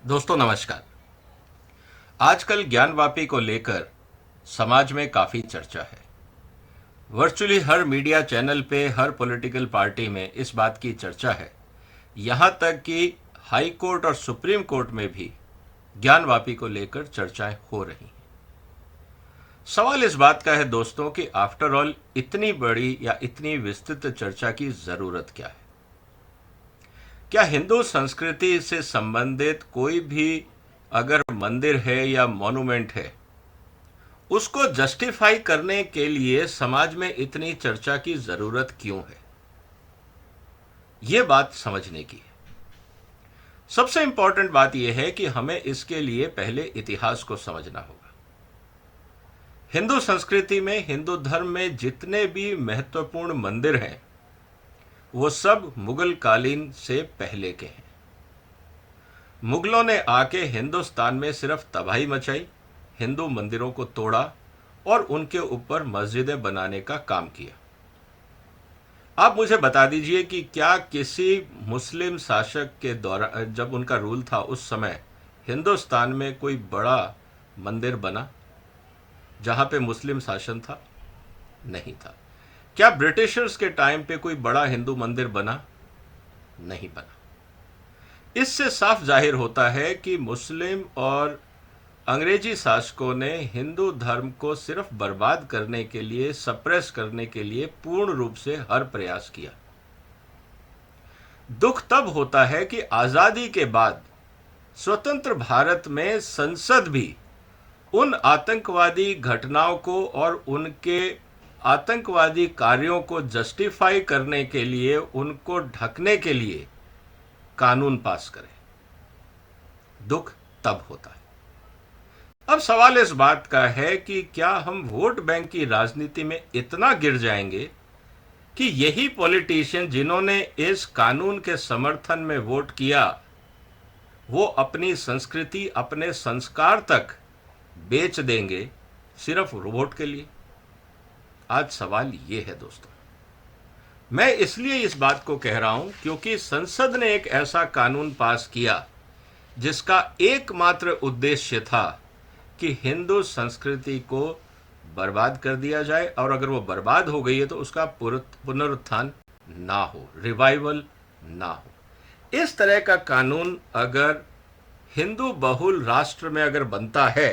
दोस्तों नमस्कार। आजकल ज्ञानवापी को लेकर समाज में काफ़ी चर्चा है। वर्चुअली हर मीडिया चैनल पे, हर पॉलिटिकल पार्टी में इस बात की चर्चा है। यहाँ तक कि हाई कोर्ट और सुप्रीम कोर्ट में भी ज्ञानवापी को लेकर चर्चाएं हो रही हैं। सवाल इस बात का है दोस्तों कि आफ्टर ऑल इतनी बड़ी या इतनी विस्तृत चर्चा की ज़रूरत क्या है? क्या हिंदू संस्कृति से संबंधित कोई भी अगर मंदिर है या मॉन्यूमेंट है, उसको जस्टिफाई करने के लिए समाज में इतनी चर्चा की जरूरत क्यों है? यह बात समझने की है। सबसे इंपॉर्टेंट बात यह है कि हमें इसके लिए पहले इतिहास को समझना होगा। हिंदू संस्कृति में, हिंदू धर्म में जितने भी महत्वपूर्ण मंदिर हैं, वो सब मुगल कालीन से पहले के हैं। मुगलों ने आके हिंदुस्तान में सिर्फ तबाही मचाई, हिंदू मंदिरों को तोड़ा और उनके ऊपर मस्जिदें बनाने का काम किया। आप मुझे बता दीजिए कि क्या किसी मुस्लिम शासक के दौरान, जब उनका रूल था, उस समय हिंदुस्तान में कोई बड़ा मंदिर बना जहां पे मुस्लिम शासन था? नहीं था। क्या ब्रिटिशर्स के टाइम पे कोई बड़ा हिंदू मंदिर बना? नहीं बना। इससे साफ जाहिर होता है कि मुस्लिम और अंग्रेजी शासकों ने हिंदू धर्म को सिर्फ बर्बाद करने के लिए, सप्रेस करने के लिए पूर्ण रूप से हर प्रयास किया। दुख तब होता है कि आजादी के बाद स्वतंत्र भारत में संसद भी उन आतंकवादी घटनाओं को और उनके आतंकवादी कार्यों को जस्टिफाई करने के लिए, उनको ढकने के लिए कानून पास करे। दुख तब होता है। अब सवाल इस बात का है कि क्या हम वोट बैंक की राजनीति में इतना गिर जाएंगे कि यही पॉलिटिशियन जिन्होंने इस कानून के समर्थन में वोट किया, वो अपनी संस्कृति, अपने संस्कार तक बेच देंगे सिर्फ वोट के लिए? आज सवाल ये है दोस्तों। मैं इसलिए इस बात को कह रहा हूं क्योंकि संसद ने एक ऐसा कानून पास किया जिसका एकमात्र उद्देश्य था कि हिंदू संस्कृति को बर्बाद कर दिया जाए, और अगर वो बर्बाद हो गई है तो उसका पुनरुत्थान ना हो, रिवाइवल ना हो। इस तरह का कानून अगर हिंदू बहुल राष्ट्र में अगर बनता है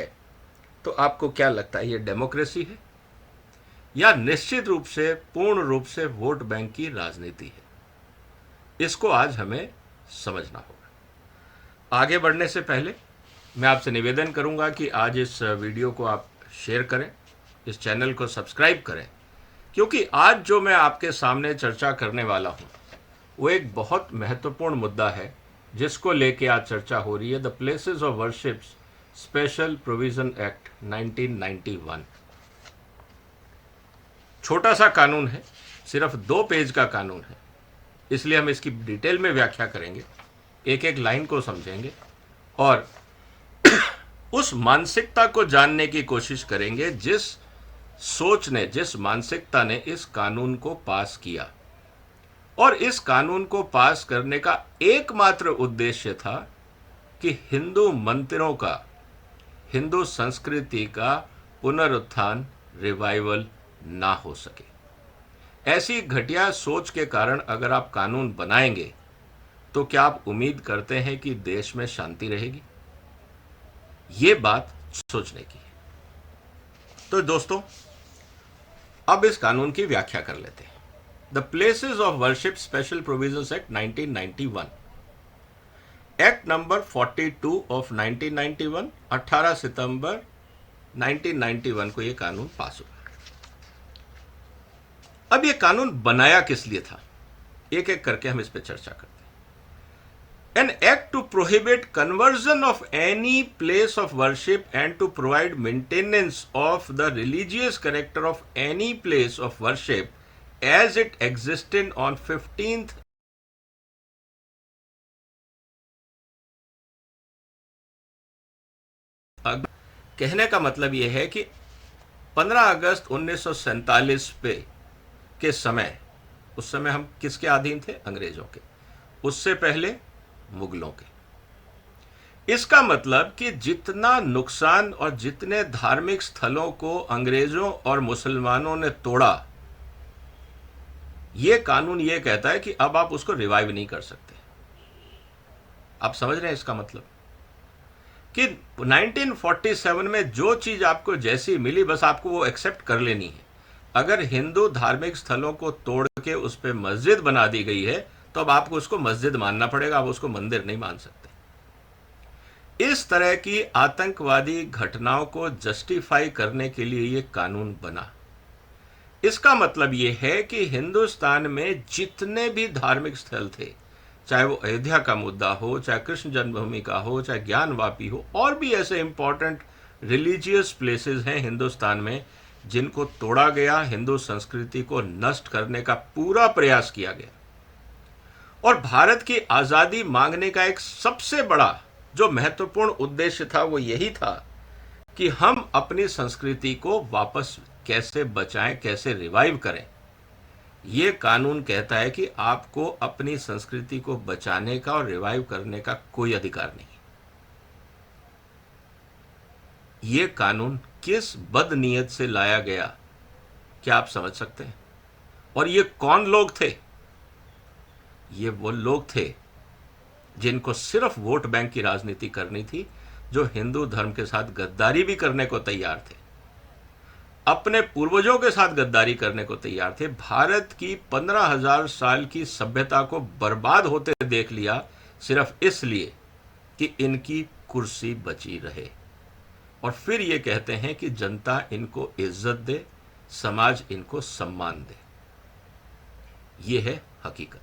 तो आपको क्या लगता है, ये डेमोक्रेसी है या निश्चित रूप से, पूर्ण रूप से वोट बैंक की राजनीति है? इसको आज हमें समझना होगा। आगे बढ़ने से पहले मैं आपसे निवेदन करूंगा कि आज इस वीडियो को आप शेयर करें, इस चैनल को सब्सक्राइब करें, क्योंकि आज जो मैं आपके सामने चर्चा करने वाला हूं वो एक बहुत महत्वपूर्ण मुद्दा है जिसको लेके आज चर्चा हो रही है। The places of worship special provision act 1991। छोटा सा कानून है, सिर्फ 2 पेज का कानून है, इसलिए हम इसकी डिटेल में व्याख्या करेंगे, एक एक लाइन को समझेंगे और उस मानसिकता को जानने की कोशिश करेंगे जिस सोच ने, जिस मानसिकता ने इस कानून को पास किया। और इस कानून को पास करने का एकमात्र उद्देश्य था कि हिंदू मंदिरों का, हिंदू संस्कृति का पुनरुत्थान, रिवाइवल ना हो सके। ऐसी घटिया सोच के कारण अगर आप कानून बनाएंगे तो क्या आप उम्मीद करते हैं कि देश में शांति रहेगी? ये बात सोचने की है। तो दोस्तों, अब इस कानून की व्याख्या कर लेते हैं। The places of worship special provisions act 1991, act number 42 of 1991, 18 सितंबर 1991 को यह कानून पास हुआ। अब यह कानून बनाया किस लिए था, एक एक करके हम इस पर चर्चा करते हैं। An act to prohibit conversion of any place of worship and to provide maintenance of the religious character of any place of worship as it existed on 15th कहने का मतलब यह है कि 15 अगस्त 1947 पे के समय, उस समय हम किसके अधीन थे? अंग्रेजों के। उससे पहले मुगलों के। इसका मतलब कि जितना नुकसान और जितने धार्मिक स्थलों को अंग्रेजों और मुसलमानों ने तोड़ा, यह कानून यह कहता है कि अब आप उसको रिवाइव नहीं कर सकते। आप समझ रहे हैं इसका मतलब कि 1947 में जो चीज आपको जैसी मिली बस आपको वो एक्सेप्ट कर लेनी है। अगर हिंदू धार्मिक स्थलों को तोड़ के उस पर मस्जिद बना दी गई है तो अब आपको उसको मस्जिद मानना पड़ेगा, आप उसको मंदिर नहीं मान सकते। इस तरह की आतंकवादी घटनाओं को जस्टिफाई करने के लिए यह कानून बना। इसका मतलब यह है कि हिंदुस्तान में जितने भी धार्मिक स्थल थे, चाहे वो अयोध्या का मुद्दा हो, चाहे कृष्ण जन्मभूमि का हो, चाहे ज्ञानवापी हो, और भी ऐसे इंपॉर्टेंट रिलीजियस प्लेसेस हैं हिंदुस्तान में जिनको तोड़ा गया, हिंदू संस्कृति को नष्ट करने का पूरा प्रयास किया गया। और भारत की आजादी मांगने का एक सबसे बड़ा जो महत्वपूर्ण उद्देश्य था वो यही था कि हम अपनी संस्कृति को वापस कैसे बचाएं, कैसे रिवाइव करें। यह कानून कहता है कि आपको अपनी संस्कृति को बचाने का और रिवाइव करने का कोई अधिकार नहीं। यह कानून किस बदनीयत से लाया गया, क्या आप समझ सकते हैं? और ये कौन लोग थे? ये वो लोग थे जिनको सिर्फ वोट बैंक की राजनीति करनी थी, जो हिंदू धर्म के साथ गद्दारी भी करने को तैयार थे, अपने पूर्वजों के साथ गद्दारी करने को तैयार थे। भारत की 15,000 साल की सभ्यता को बर्बाद होते देख लिया सिर्फ इसलिए कि इनकी कुर्सी बची रहे। और फिर ये कहते हैं कि जनता इनको इज्जत दे, समाज इनको सम्मान दे। ये है हकीकत।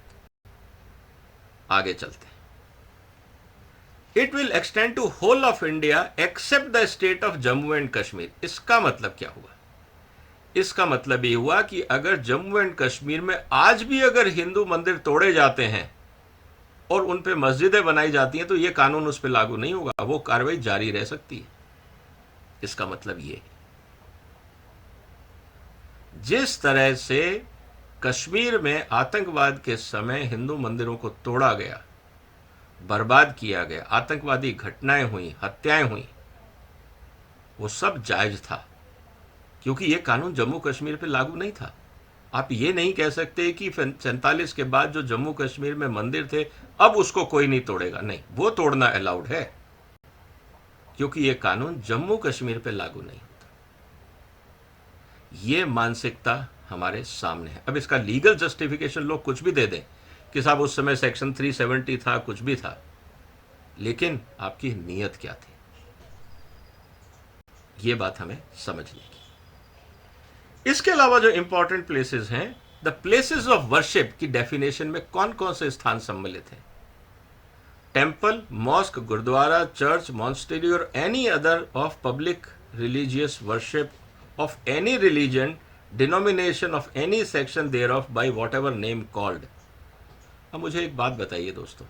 आगे चलते हैं। It will extend to whole of India except the state of Jammu and Kashmir. इसका मतलब क्या हुआ? इसका मतलब ये हुआ कि अगर जम्मू एंड कश्मीर में आज भी अगर हिंदू मंदिर तोड़े जाते हैं और उन पे मस्जिदें बनाई जाती हैं तो ये कानून उस पर लागू नहीं होगा, वो कार्रवाई जारी रह सकती है। इसका मतलब ये, जिस तरह से कश्मीर में आतंकवाद के समय हिंदू मंदिरों को तोड़ा गया, बर्बाद किया गया, आतंकवादी घटनाएं हुई, हत्याएं हुई, वो सब जायज था क्योंकि यह कानून जम्मू कश्मीर पे लागू नहीं था। आप ये नहीं कह सकते कि 47 के बाद जो जम्मू कश्मीर में मंदिर थे अब उसको कोई नहीं तोड़ेगा। नहीं, वो तोड़ना अलाउड है क्योंकि यह कानून जम्मू कश्मीर पे लागू नहीं होता। ये मानसिकता हमारे सामने है। अब इसका लीगल जस्टिफिकेशन लोग कुछ भी दे दें कि साहब उस समय सेक्शन 370 था, कुछ भी था, लेकिन आपकी नीयत क्या थी, ये बात हमें समझनी है। इसके अलावा जो इंपॉर्टेंट प्लेसेस हैं, द प्लेसेस ऑफ वर्शिप की डेफिनेशन में कौन कौन से स्थान सम्मिलित हैं? Temple, mosque, gurdwara, church, monastery और any other of public religious worship of any religion, denomination of any section thereof by whatever name called. अब मुझे एक बात बताइए दोस्तों,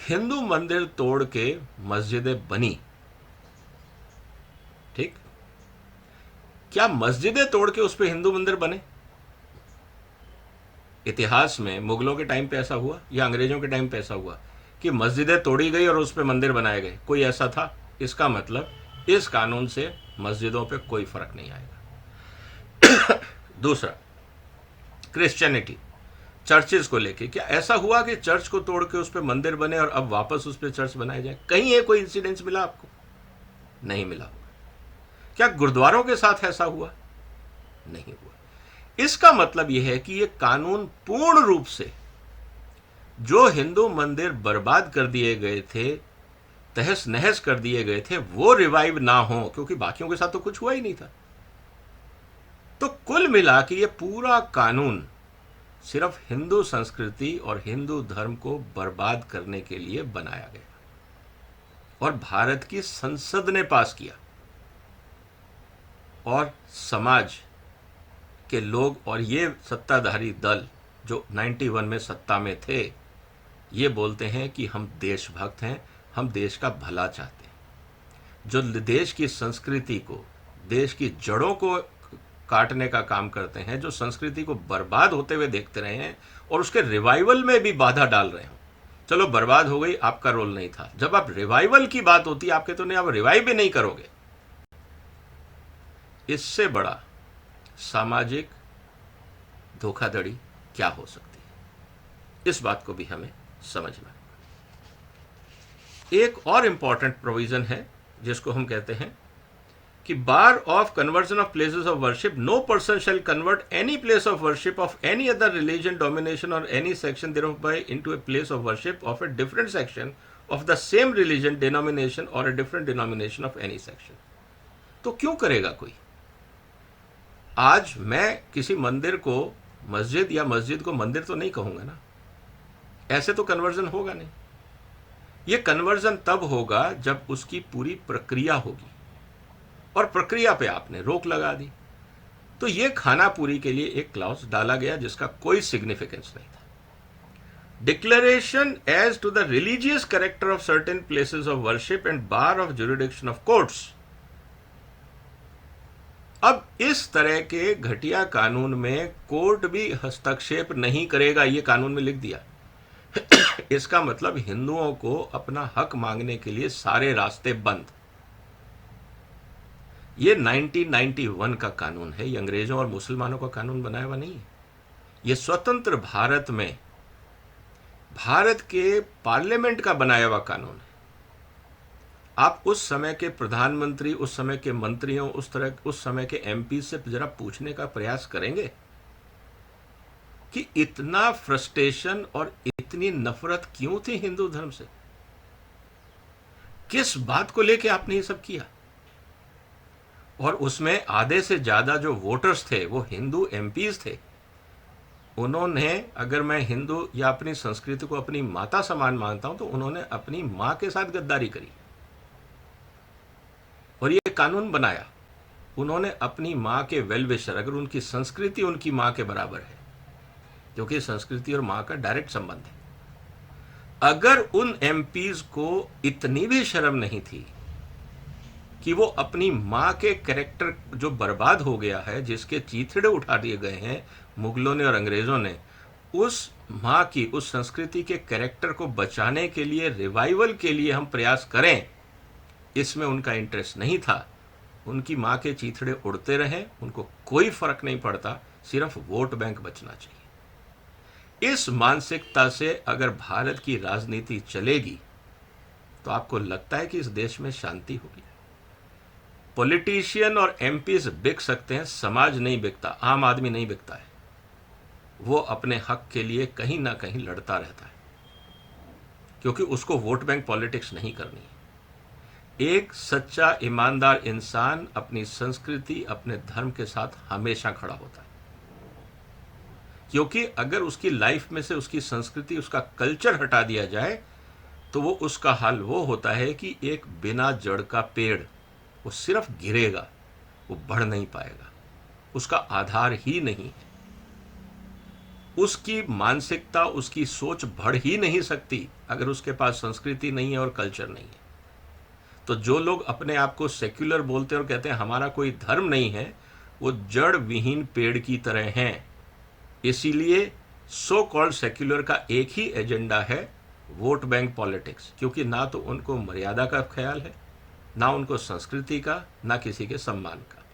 हिंदू मंदिर तोड़ के मस्जिदें बनी, ठीक, क्या मस्जिदें तोड़ के उस पर हिंदू मंदिर बने? इतिहास में मुगलों के टाइम पे ऐसा हुआ या अंग्रेजों के टाइम पे ऐसा हुआ कि मस्जिदें तोड़ी गई और उस पर मंदिर बनाए गए? कोई ऐसा था? इसका मतलब इस कानून से मस्जिदों पे कोई फर्क नहीं आएगा। दूसरा, क्रिश्चियनिटी, चर्चेस को लेके क्या ऐसा हुआ कि चर्च को तोड़ के उस पर मंदिर बने और अब वापस उस पर चर्च बनाए जाए? कहीं ये कोई इंसिडेंस मिला आपको? नहीं मिला। क्या गुरुद्वारों के साथ ऐसा हुआ? नहीं हुआ। इसका मतलब यह है कि यह कानून पूर्ण रूप से जो हिंदू मंदिर बर्बाद कर दिए गए थे, तहस नहस कर दिए गए थे, वो रिवाइव ना हो, क्योंकि बाकियों के साथ तो कुछ हुआ ही नहीं था। तो कुल मिला के ये पूरा कानून सिर्फ हिंदू संस्कृति और हिंदू धर्म को बर्बाद करने के लिए बनाया गया और भारत की संसद ने पास किया। और समाज के लोग और ये सत्ताधारी दल जो 91 में सत्ता में थे, ये बोलते हैं कि हम देशभक्त हैं, हम देश का भला चाहते हैं। जो देश की संस्कृति को, देश की जड़ों को काटने का काम करते हैं, जो संस्कृति को बर्बाद होते हुए देखते रहे हैं और उसके रिवाइवल में भी बाधा डाल रहे हैं, चलो बर्बाद हो गई, आपका रोल नहीं था। जब आप रिवाइवल की बात होती है, आपके तो नहीं, आप रिवाइव भी नहीं करोगे। इससे बड़ा सामाजिक धोखाधड़ी क्या हो सकती है, इस बात को भी हमें समझना। एक और इंपॉर्टेंट प्रोविजन है जिसको हम कहते हैं कि bar of conversion of places of worship, no person shall convert any place of worship of any other religion domination और any section thereof by into a place of worship of a different section of the same religion denomination और a different denomination of any section. तो क्यों करेगा कोई? आज मैं किसी मंदिर को मस्जिद या मस्जिद को मंदिर तो नहीं कहूंगा ना, ऐसे तो कन्वर्जन होगा नहीं। ये कन्वर्जन तब होगा जब उसकी पूरी प्रक्रिया होगी, और प्रक्रिया पे आपने रोक लगा दी। तो ये खाना पूरी के लिए एक क्लॉज डाला गया जिसका कोई सिग्निफिकेंस नहीं था। Declaration as to the religious character of certain places of worship and bar of jurisdiction of courts. अब इस तरह के घटिया कानून में कोर्ट भी हस्तक्षेप नहीं करेगा, ये कानून में लिख दिया। इसका मतलब हिंदुओं को अपना हक मांगने के लिए सारे रास्ते बंद। ये 1991 का कानून है, ये अंग्रेजों और मुसलमानों का कानून बनाया हुआ नहीं है। ये स्वतंत्र भारत में भारत के पार्लियामेंट का बनाया हुआ कानून है। आप उस समय के प्रधानमंत्री, उस समय के मंत्रियों, उस समय के एमपी से जरा पूछने का प्रयास करेंगे कि इतना फ्रस्ट्रेशन और इतनी नफरत क्यों थी हिंदू धर्म से? किस बात को लेके आपने ये सब किया? और उसमें आधे से ज्यादा जो वोटर्स थे वो हिंदू एमपीज थे। उन्होंने, अगर मैं हिंदू या अपनी संस्कृति को अपनी माता समान मानता हूं, तो उन्होंने अपनी मां के साथ गद्दारी करी और ये कानून बनाया। उन्होंने अपनी मां के वेल विशर, अगर उनकी संस्कृति उनकी मां के बराबर है, क्योंकि संस्कृति और मां का डायरेक्ट संबंध है, अगर उन एमपीज को इतनी भी शर्म नहीं थी कि वो अपनी मां के कैरेक्टर जो बर्बाद हो गया है, जिसके चीथड़े उठा दिए गए हैं मुगलों ने और अंग्रेजों ने, उस मां की, उस संस्कृति के कैरेक्टर को बचाने के लिए, रिवाइवल के लिए हम प्रयास करें, इसमें उनका इंटरेस्ट नहीं था। उनकी मां के चीथड़े उड़ते रहे, उनको कोई फर्क नहीं पड़ता, सिर्फ वोट बैंक बचना चाहिए। इस मानसिकता से अगर भारत की राजनीति चलेगी तो आपको लगता है कि इस देश में शांति होगी? पॉलिटिशियन और एमपीज बिक सकते हैं, समाज नहीं बिकता, आम आदमी नहीं बिकता है। वो अपने हक के लिए कहीं ना कहीं लड़ता रहता है, क्योंकि उसको वोट बैंक पॉलिटिक्स नहीं करनी है। एक सच्चा ईमानदार इंसान अपनी संस्कृति, अपने धर्म के साथ हमेशा खड़ा होता है, क्योंकि अगर उसकी लाइफ में से उसकी संस्कृति, उसका कल्चर हटा दिया जाए तो वो, उसका हाल वो होता है कि एक बिना जड़ का पेड़, वो सिर्फ गिरेगा, वो बढ़ नहीं पाएगा, उसका आधार ही नहीं है। उसकी मानसिकता, उसकी सोच बढ़ ही नहीं सकती अगर उसके पास संस्कृति नहीं है और कल्चर नहीं है। तो जो लोग अपने आप को सेक्युलर बोलते हैं और कहते हैं हमारा कोई धर्म नहीं है, वो जड़ विहीन पेड़ की तरह हैं। इसीलिए सो कॉल्ड सेक्युलर का एक ही एजेंडा है, वोट बैंक पॉलिटिक्स, क्योंकि ना तो उनको मर्यादा का ख्याल है, ना उनको संस्कृति का, ना किसी के सम्मान का।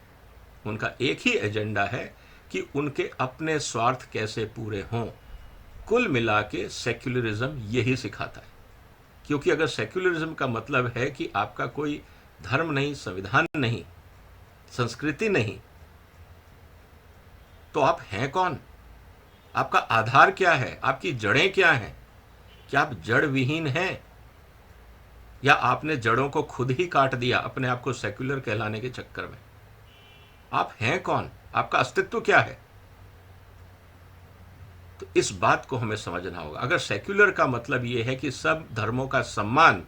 उनका एक ही एजेंडा है कि उनके अपने स्वार्थ कैसे पूरे हों। कुल मिला के सेक्युलरिज्म यही सिखाता है, क्योंकि अगर सेक्युलरिज्म का मतलब है कि आपका कोई धर्म नहीं, संविधान नहीं, संस्कृति नहीं, तो आप हैं कौन? आपका आधार क्या है? आपकी जड़ें क्या हैं? क्या आप जड़ विहीन हैं, या आपने जड़ों को खुद ही काट दिया अपने आप को सेक्युलर कहलाने के चक्कर में? आप हैं कौन? आपका अस्तित्व क्या है? तो इस बात को हमें समझना होगा। अगर सेक्युलर का मतलब यह है कि सब धर्मों का सम्मान,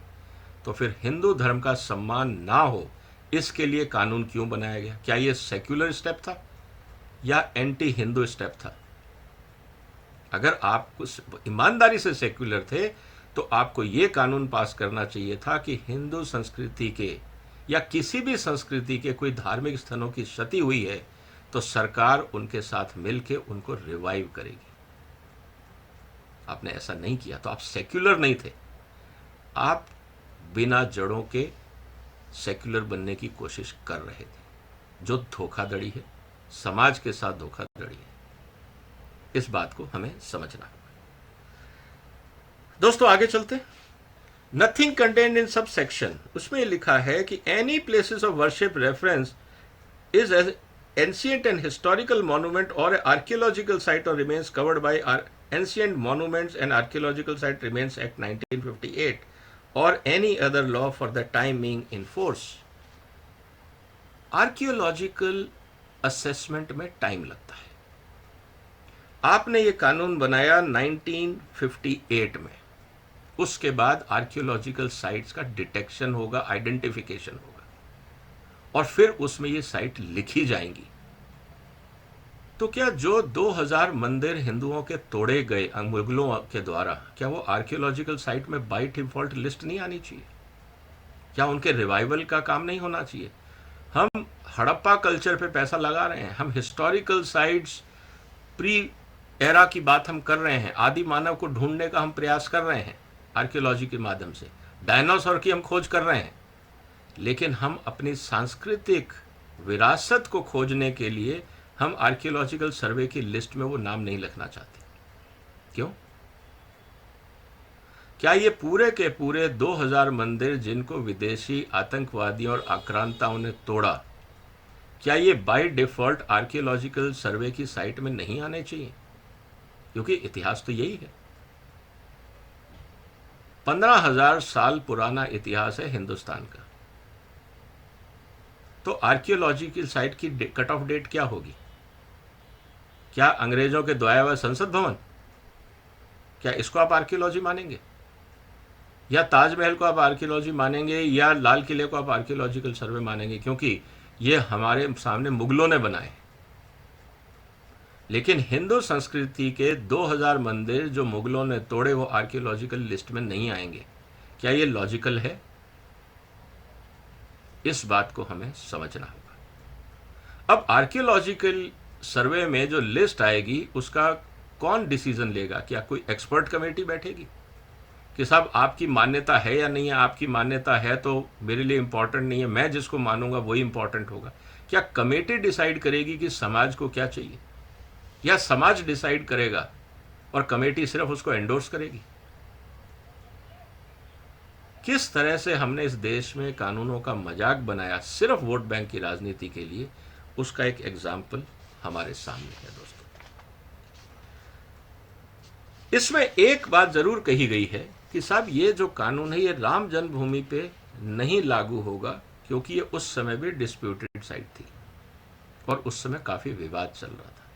तो फिर हिंदू धर्म का सम्मान ना हो, इसके लिए कानून क्यों बनाया गया? क्या यह सेक्युलर स्टेप था या एंटी हिंदू स्टेप था? अगर आप ईमानदारी से सेक्युलर थे तो आपको यह कानून पास करना चाहिए था कि हिंदू संस्कृति के या किसी भी संस्कृति के कोई धार्मिक स्थलों की क्षति हुई है तो सरकार उनके साथ मिलकर उनको रिवाइव करेगी। आपने ऐसा नहीं किया तो आप सेक्युलर नहीं थे, आप बिना जड़ों के सेक्युलर बनने की कोशिश कर रहे थे, जो धोखाधड़ी है, समाज के साथ धोखाधड़ी है। इस बात को हमें समझना है। दोस्तों आगे चलते। Nothing contained in sub section, उसमें लिखा है कि any places of worship reference is an ancient and historical monument or an archaeological site or remains covered by our Ancient Monuments and Archaeological Site Remains Act 1958 or any other law for the time being in force। Archaeological assessment में time लगता है। आपने ये कानून बनाया 1958 में, उसके बाद आर्कियोलॉजिकल साइट्स का डिटेक्शन होगा, आइडेंटिफिकेशन होगा, और फिर उसमें ये साइट लिखी जाएंगी। तो क्या जो 2000 मंदिर हिंदुओं के तोड़े गए मुगलों के द्वारा, क्या वो आर्कियोलॉजिकल साइट में बाय डिफॉल्ट लिस्ट नहीं आनी चाहिए? क्या उनके रिवाइवल का काम नहीं होना चाहिए? हम हड़प्पा कल्चर पे पैसा लगा रहे हैं, हम हिस्टोरिकल साइट्स प्री एरा की बात हम कर रहे हैं, आदि मानव को ढूंढने का हम प्रयास कर रहे हैं आर्कियोलॉजी के माध्यम से, डायनासोर की हम खोज कर रहे हैं, लेकिन हम अपनी सांस्कृतिक विरासत को खोजने के लिए हम आर्कियोलॉजिकल सर्वे की लिस्ट में वो नाम नहीं लिखना चाहते। क्यों? क्या ये पूरे के पूरे 2000 मंदिर जिनको विदेशी आतंकवादियों और आक्रांताओं ने तोड़ा, क्या ये बाय डिफॉल्ट आर्कियोलॉजिकल सर्वे की साइट में नहीं आने चाहिए? क्योंकि इतिहास तो यही है, 15,000 साल पुराना इतिहास है हिंदुस्तान का। तो आर्कियोलॉजी की साइट की कट ऑफ डेट क्या होगी? क्या अंग्रेजों के द्वारा हुआ संसद भवन, क्या इसको आप आर्कियोलॉजी मानेंगे? या ताजमहल को आप आर्कियोलॉजी मानेंगे, या लाल किले को आप आर्कियोलॉजिकल सर्वे मानेंगे? क्योंकि ये हमारे सामने मुगलों ने बनाए। लेकिन हिंदू संस्कृति के 2000 मंदिर जो मुगलों ने तोड़े वो आर्कियोलॉजिकल लिस्ट में नहीं आएंगे। क्या ये लॉजिकल है? इस बात को हमें समझना होगा। अब आर्कियोलॉजिकल सर्वे में जो लिस्ट आएगी उसका कौन डिसीजन लेगा? क्या कोई एक्सपर्ट कमेटी बैठेगी कि साहब आपकी मान्यता है या नहीं है? आपकी मान्यता है तो मेरे लिए इंपॉर्टेंट नहीं है, मैं जिसको मानूंगा वही इंपॉर्टेंट होगा। क्या कमेटी डिसाइड करेगी कि समाज को क्या चाहिए, या समाज डिसाइड करेगा और कमेटी सिर्फ उसको एंडोर्स करेगी? किस तरह से हमने इस देश में कानूनों का मजाक बनाया सिर्फ वोट बैंक की राजनीति के लिए, उसका एक एग्जाम्पल हमारे सामने है। दोस्तों, इसमें एक बात जरूर कही गई है कि साहब ये जो कानून है ये राम जन्मभूमि पे नहीं लागू होगा, क्योंकि ये उस समय भी डिस्प्यूटेड साइट थी और उस समय काफी विवाद चल रहा था।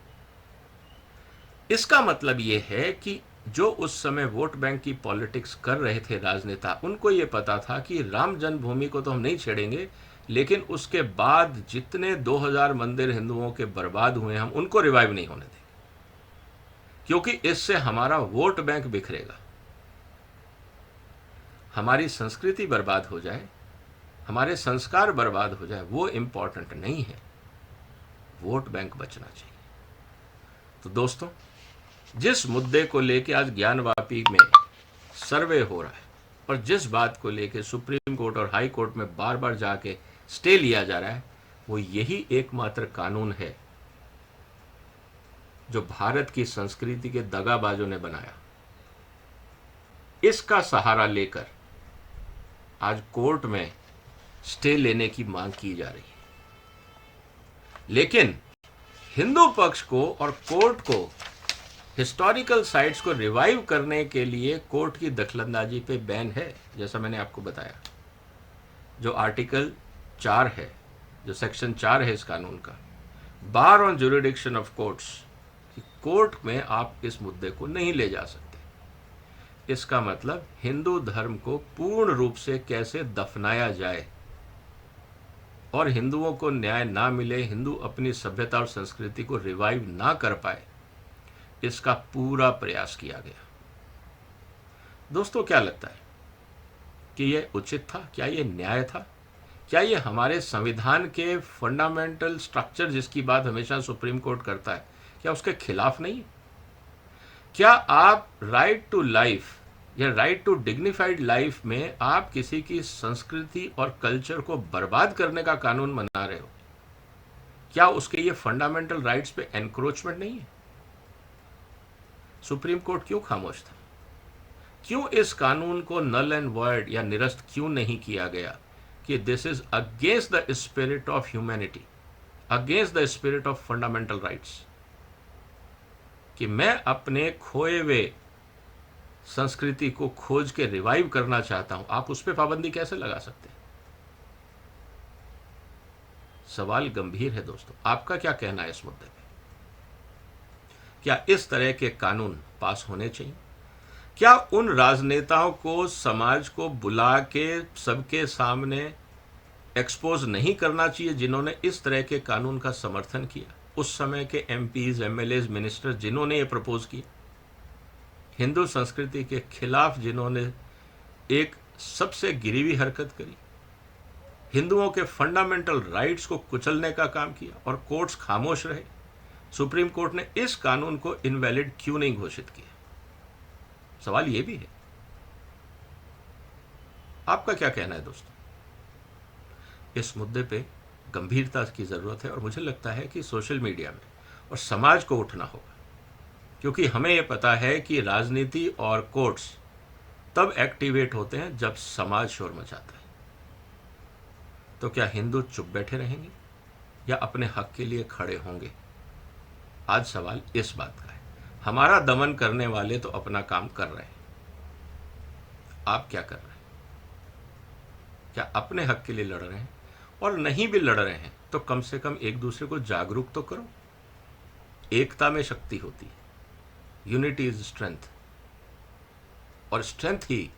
इसका मतलब ये है कि जो उस समय वोट बैंक की पॉलिटिक्स कर रहे थे राजनेता, उनको ये पता था कि राम जन्मभूमि को तो हम नहीं छेड़ेंगे, लेकिन उसके बाद जितने 2000 मंदिर हिंदुओं के बर्बाद हुए हम उनको रिवाइव नहीं होने देंगे, क्योंकि इससे हमारा वोट बैंक बिखरेगा, हमारी संस्कृति बर्बाद हो जाए, हमारे संस्कार बर्बाद हो जाए, वो इंपॉर्टेंट नहीं है, वोट बैंक बचना चाहिए। तो दोस्तों, जिस मुद्दे को लेके आज ज्ञानवापी में सर्वे हो रहा है और जिस बात को लेके सुप्रीम कोर्ट और हाई कोर्ट में बार बार जाके स्टे लिया जा रहा है, वो यही एकमात्र कानून है जो भारत की संस्कृति के दगाबाजों ने बनाया। इसका सहारा लेकर आज कोर्ट में स्टे लेने की मांग की जा रही है, लेकिन हिंदू पक्ष को और कोर्ट को हिस्टोरिकल साइट्स को रिवाइव करने के लिए कोर्ट की दखलंदाजी पे बैन है। जैसा मैंने आपको बताया, जो आर्टिकल 4 है, जो सेक्शन 4 है इस कानून का, बार ऑन ज्यूरिडिक्शन ऑफ कोर्ट्स, कि कोर्ट में आप इस मुद्दे को नहीं ले जा सकते। इसका मतलब हिंदू धर्म को पूर्ण रूप से कैसे दफनाया जाए और हिंदुओं को न्याय ना मिले, हिंदू अपनी सभ्यता और संस्कृति को रिवाइव ना कर पाए, इसका पूरा प्रयास किया गया। दोस्तों, क्या लगता है कि यह उचित था? क्या यह न्याय था? क्या यह हमारे संविधान के फंडामेंटल स्ट्रक्चर जिसकी बात हमेशा सुप्रीम कोर्ट करता है, क्या उसके खिलाफ नहीं? क्या आप राइट टू लाइफ या राइट टू डिग्निफाइड लाइफ में आप किसी की संस्कृति और कल्चर को बर्बाद करने का कानून बना रहे हो? क्या उसके ये फंडामेंटल राइट्स पे एनक्रोचमेंट नहीं है? सुप्रीम कोर्ट क्यों खामोश था? क्यों इस कानून को नल एंड वॉइड या निरस्त क्यों नहीं किया गया कि this is against the spirit of humanity, against the spirit of fundamental rights, कि मैं अपने खोए हुए संस्कृति को खोज के रिवाइव करना चाहता हूं, आप उस पर पाबंदी कैसे लगा सकते हैं? सवाल गंभीर है दोस्तों, आपका क्या कहना है इस मुद्दे पे? क्या इस तरह के कानून पास होने चाहिए? क्या उन राजनेताओं को समाज को बुला के सबके सामने एक्सपोज नहीं करना चाहिए जिन्होंने इस तरह के कानून का समर्थन किया? उस समय के एमपीज, एमएलएज, मिनिस्टर जिन्होंने ये प्रपोज किया, हिंदू संस्कृति के खिलाफ जिन्होंने एक सबसे गिरी हुई हरकत करी, हिंदुओं के फंडामेंटल राइट्स को कुचलने का काम किया, और कोर्ट्स खामोश रहे। सुप्रीम कोर्ट ने इस कानून को इनवैलिड क्यों नहीं घोषित किया? सवाल यह भी है। आपका क्या कहना है दोस्तों? इस मुद्दे पे गंभीरता की जरूरत है, और मुझे लगता है कि सोशल मीडिया में और समाज को उठना होगा, क्योंकि हमें यह पता है कि राजनीति और कोर्ट्स तब एक्टिवेट होते हैं जब समाज शोर मचाता है। तो क्या हिंदू चुप बैठे रहेंगे या अपने हक के लिए खड़े होंगे? आज सवाल इस बात का है। हमारा दमन करने वाले तो अपना काम कर रहे हैं, आप क्या कर रहे हैं? क्या अपने हक के लिए लड़ रहे हैं? और नहीं भी लड़ रहे हैं तो कम से कम एक दूसरे को जागरूक तो करो। एकता में शक्ति होती है, यूनिटी इज स्ट्रेंथ, और स्ट्रेंथ ही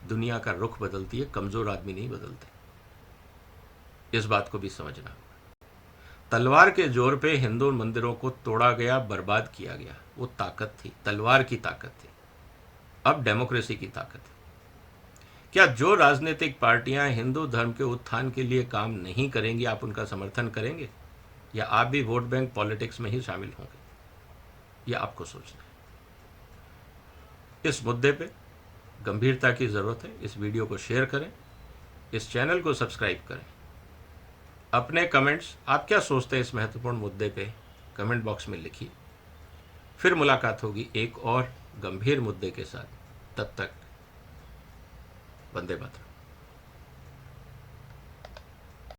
दुनिया का रुख बदलती है, कमजोर आदमी नहीं बदलते। इस बात को भी समझना होगा। तलवार के जोर पे हिंदू मंदिरों को तोड़ा गया, बर्बाद किया गया, वो ताकत थी, तलवार की ताकत थी। अब डेमोक्रेसी की ताकत है। क्या जो राजनीतिक पार्टियां हिंदू धर्म के उत्थान के लिए काम नहीं करेंगी, आप उनका समर्थन करेंगे, या आप भी वोट बैंक पॉलिटिक्स में ही शामिल होंगे? यह आपको सोचना है। इस मुद्दे पे गंभीरता की जरूरत है। इस वीडियो को शेयर करें, इस चैनल को सब्सक्राइब करें। अपने कमेंट्स, आप क्या सोचते हैं इस महत्वपूर्ण मुद्दे पे, कमेंट बॉक्स में लिखिए। फिर मुलाकात होगी एक और गंभीर मुद्दे के साथ। तब तक वंदे मातरम।